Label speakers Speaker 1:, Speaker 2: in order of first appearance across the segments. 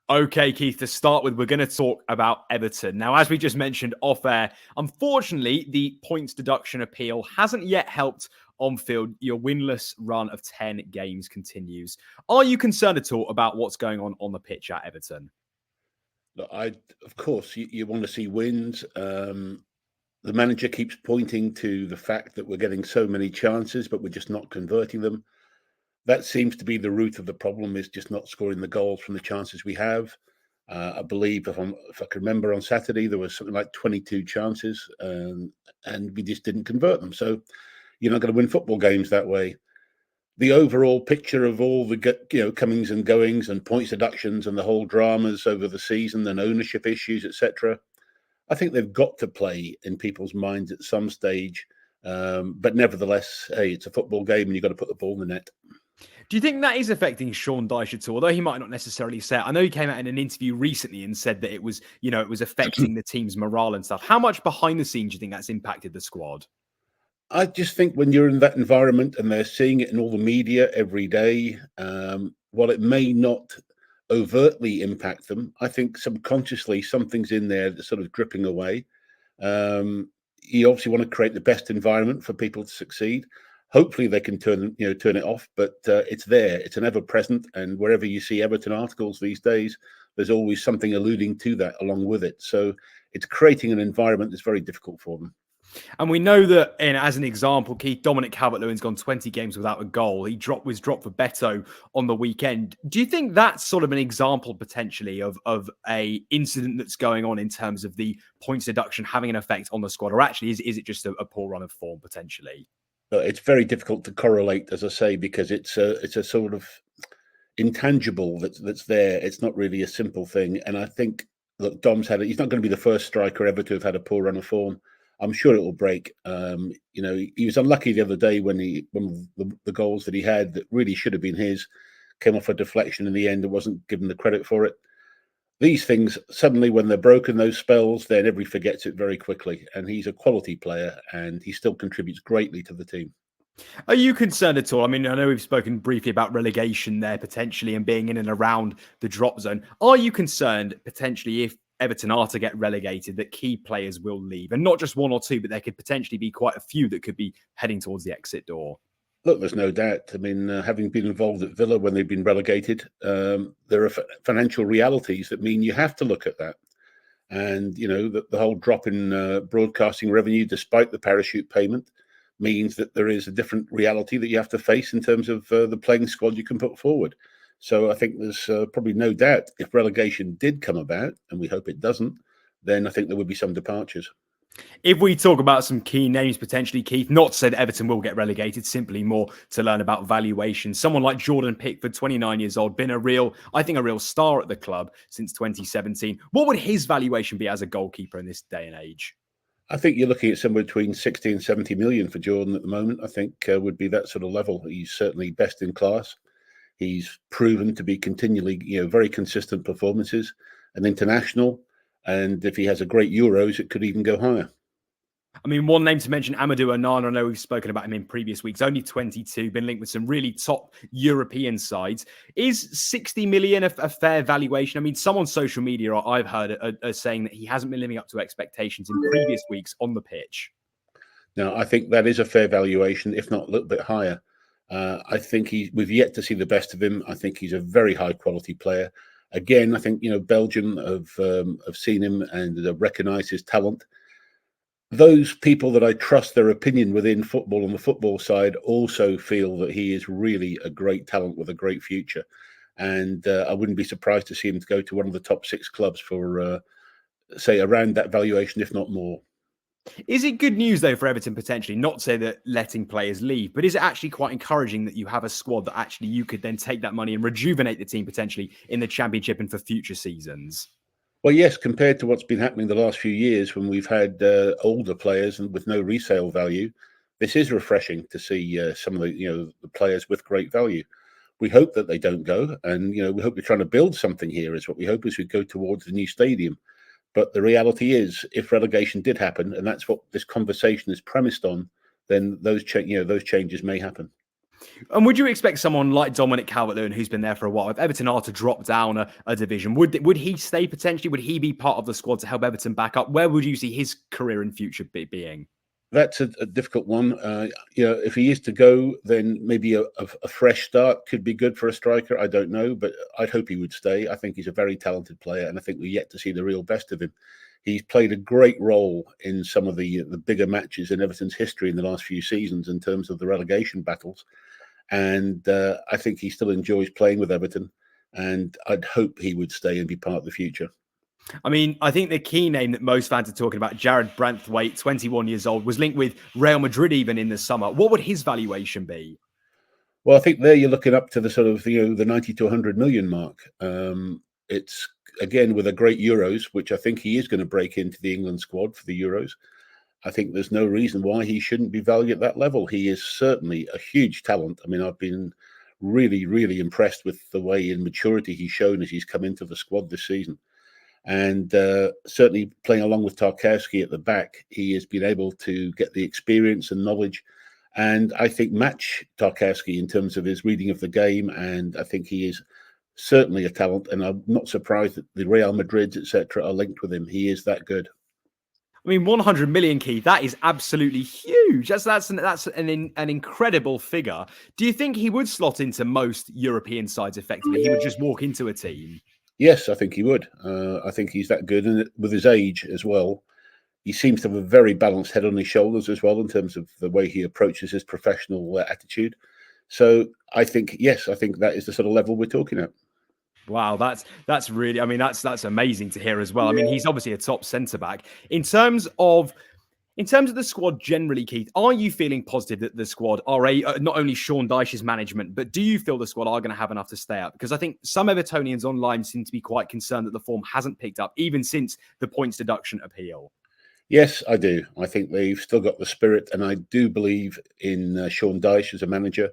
Speaker 1: Okay, Keith, to start with, we're going to talk about Everton. Now, as we just mentioned off air, unfortunately, the points deduction appeal hasn't yet helped on field. Your winless run of 10 games continues. Are you concerned at all about what's going on the pitch at Everton?
Speaker 2: Look, of course, you want to see wins. The manager keeps pointing to the fact that we're getting so many chances, but we're just not converting them. That seems to be the root of the problem, is just not scoring the goals from the chances we have. I believe, if I can remember, on Saturday, there was something like 22 chances, and we just didn't convert them. So you're not going to win football games that way. The overall picture of all the comings and goings and points deductions and the whole dramas over the season and ownership issues, etc., I think they've got to play in people's minds at some stage. But nevertheless, hey, it's a football game and you've got to put the ball in the net.
Speaker 1: Do you think that is affecting Sean Dyche at all? Although he might not necessarily say it. I know he came out in an interview recently and said that it was affecting the team's morale and stuff. How much behind the scenes do you think that's impacted the squad?
Speaker 2: I just think when you're in that environment and they're seeing it in all the media every day, while it may not overtly impact them, I think subconsciously something's in there that's sort of dripping away. You obviously want to create the best environment for people to succeed. Hopefully they can turn it off, but it's there. It's an ever present, and wherever you see Everton articles these days, there's always something alluding to that along with it. So it's creating an environment that's very difficult for them.
Speaker 1: And we know that, as an example, Keith, Dominic Calvert-Lewin's gone 20 games without a goal. He was dropped for Beto on the weekend. Do you think that's sort of an example potentially of a incident that's going on in terms of the points deduction having an effect on the squad, or actually is it just a poor run of form potentially?
Speaker 2: It's very difficult to correlate, as I say, because it's a sort of intangible that's there. It's not really a simple thing. And I think, look, Dom's he's not going to be the first striker ever to have had a poor run of form. I'm sure it will break. He was unlucky the other day when the goals that he had that really should have been his came off a deflection in the end and wasn't given the credit for it. These things, suddenly when they're broken, those spells, then everybody forgets it very quickly. And he's a quality player and he still contributes greatly to the team.
Speaker 1: Are you concerned at all? I mean, I know we've spoken briefly about relegation there potentially and being in and around the drop zone. Are you concerned potentially if Everton are to get relegated that key players will leave? And not just one or two, but there could potentially be quite a few that could be heading towards the exit door.
Speaker 2: Look, there's no doubt. I mean, having been involved at Villa when they've been relegated, there are financial realities that mean you have to look at that. And, the whole drop in broadcasting revenue, despite the parachute payment, means that there is a different reality that you have to face in terms of the playing squad you can put forward. So I think there's probably no doubt if relegation did come about, and we hope it doesn't, then I think there would be some departures.
Speaker 1: If we talk about some key names potentially, Keith, not to say that Everton will get relegated, simply more to learn about valuation. Someone like Jordan Pickford, 29 years old, been a real star at the club since 2017. What would his valuation be as a goalkeeper in this day and age?
Speaker 2: I think you're looking at somewhere between 60 and 70 million for Jordan at the moment. I think would be that sort of level. He's certainly best in class. He's proven to be continually, very consistent performances, and international. And if he has a great Euros, it could even go higher.
Speaker 1: I mean, one name to mention, Amadou Onana. I know we've spoken about him in previous weeks. Only 22, been linked with some really top European sides. Is 60 million a fair valuation? I mean, some on social media I've heard are saying that he hasn't been living up to expectations in previous weeks on the pitch.
Speaker 2: Now, I think that is a fair valuation, if not a little bit higher. I think we've yet to see the best of him. I think he's a very high quality player. Again, I think Belgium have seen him and have recognised his talent. Those people that I trust their opinion within football on the football side also feel that he is really a great talent with a great future. And I wouldn't be surprised to see him to go to one of the top 6 clubs for, say, around that valuation, if not more.
Speaker 1: Is it good news, though, for Everton potentially? Not to say that letting players leave, but is it actually quite encouraging that you have a squad that actually you could then take that money and rejuvenate the team potentially in the Championship and for future seasons?
Speaker 2: Well, yes, compared to what's been happening the last few years when we've had older players and with no resale value, this is refreshing to see some of the players with great value. We hope that they don't go, and we hope we're trying to build something here. Is what we hope as we go towards the new stadium. But the reality is, if relegation did happen, and that's what this conversation is premised on, then those changes may happen.
Speaker 1: And would you expect someone like Dominic Calvert-Lewin, who's been there for a while, if Everton are to drop down a division, would he stay potentially? Would he be part of the squad to help Everton back up? Where would you see his career and future being?
Speaker 2: That's a difficult one. If he is to go, then maybe a fresh start could be good for a striker. I don't know, but I'd hope he would stay. I think he's a very talented player, and I think we're yet to see the real best of him. He's played a great role in some of the bigger matches in Everton's history in the last few seasons in terms of the relegation battles. And I think he still enjoys playing with Everton, and I'd hope he would stay and be part of the future.
Speaker 1: I mean, I think the key name that most fans are talking about, Jarrad Branthwaite, 21 years old, was linked with Real Madrid even in the summer. What would his valuation be?
Speaker 2: Well, I think there you're looking up to the sort of the 90 to 100 million mark. It's again with a great Euros, which I think he is going to break into the England squad for the Euros. I think there's no reason why he shouldn't be valued at that level. He is certainly a huge talent. I mean, I've been really, really impressed with the way in maturity he's shown as he's come into the squad this season. And certainly playing along with Tarkowski at the back, he has been able to get the experience and knowledge, and I think match Tarkowski in terms of his reading of the game. And I think he is certainly a talent, and I'm not surprised that the Real Madrids, etc., are linked with him. He is that good.
Speaker 1: I mean, 100 million, Keith, that is absolutely huge. That's an incredible figure. Do you think he would slot into most European sides effectively? He would just walk into a team?
Speaker 2: Yes, I think he would. I think he's that good, and with his age as well, he seems to have a very balanced head on his shoulders as well in terms of the way he approaches his professional attitude. So I think, yes, I think that is the sort of level we're talking at.
Speaker 1: Wow, that's really, I mean, that's amazing to hear as well. I mean, he's obviously a top centre back. In terms of the squad generally, Keith, are you feeling positive that the squad are not only Sean Dyche's management, but do you feel the squad are going to have enough to stay up? Because I think some Evertonians online seem to be quite concerned that the form hasn't picked up even since the points deduction appeal.
Speaker 2: Yes, I do. I think they've still got the spirit, and I do believe in Sean Dyche as a manager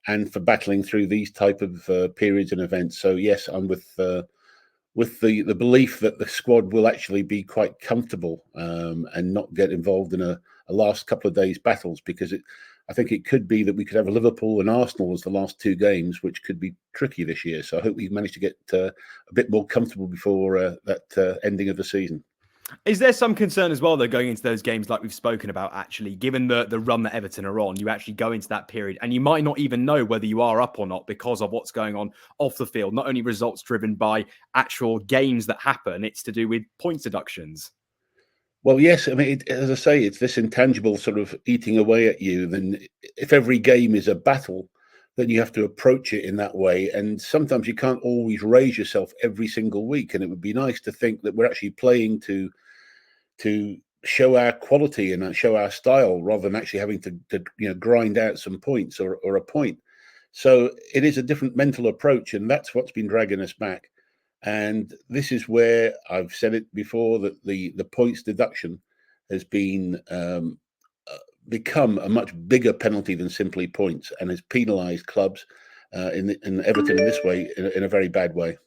Speaker 2: and for battling through these type of periods and events. So yes, I'm with the belief that the squad will actually be quite comfortable and not get involved in a last couple of days battles, because I think it could be that we could have a Liverpool and Arsenal as the last two games, which could be tricky this year. So I hope we manage to get a bit more comfortable before that ending of the season.
Speaker 1: Is there some concern as well, though, going into those games like we've spoken about, actually, given the run that Everton are on, you actually go into that period and you might not even know whether you are up or not because of what's going on off the field, not only results driven by actual games that happen, it's to do with points deductions.
Speaker 2: Well, yes. I mean, as I say, it's this intangible sort of eating away at you. Then if every game is a battle, then you have to approach it in that way. And sometimes you can't always raise yourself every single week. And it would be nice to think that we're actually playing to show our quality and show our style rather than actually having to grind out some points or a point. So it is a different mental approach, and that's what's been dragging us back. And this is where I've said it before, that the points deduction has been become a much bigger penalty than simply points, and has penalised clubs in Everton in this way in a very bad way.